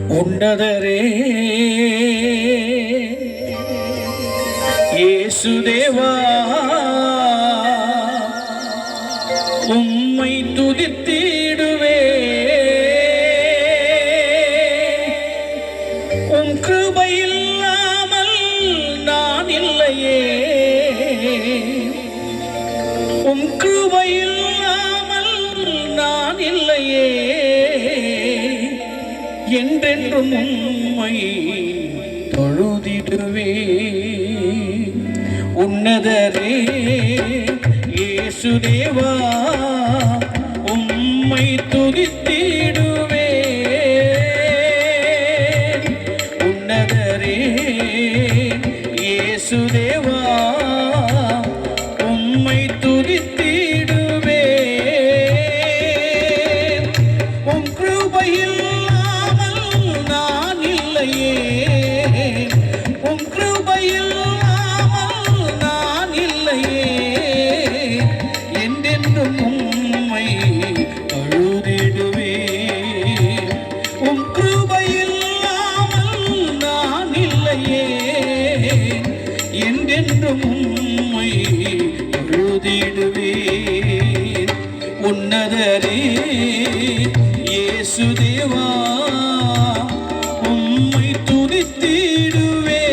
உன்னதரே இயேசுதேவா உம்மை துதித்திடுவே உம் கிருபை இல்லாமல் நான் இல்லையே உம் கிருபை இல்லாமல் நான் இல்லையே என்றென்றும் உம்மை தொழுதிடுவே உன்னதரே இயேசுதேவா உம்மை துதித்திடுவே உன்னதரே இயேசுதேவா உம்மை துதித்திடுவே உம் கிருபையில் நான் இல்லையே உம் கிருபையில் நான் இல்லையே என்றென்றும் உம்மை தொழுதிடுவே உம் கிருபையில் நான் இல்லையே என்றென்றும் உம்மை தொழுதிடுவே உன்னதரே இயேசுதேவா உம்மை துதித்திடுவே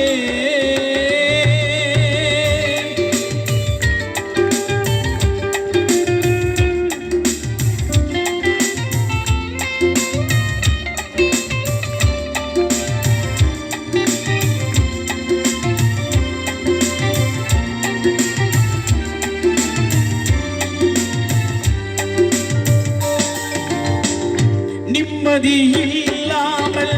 நிம்மதி இல்லாமல்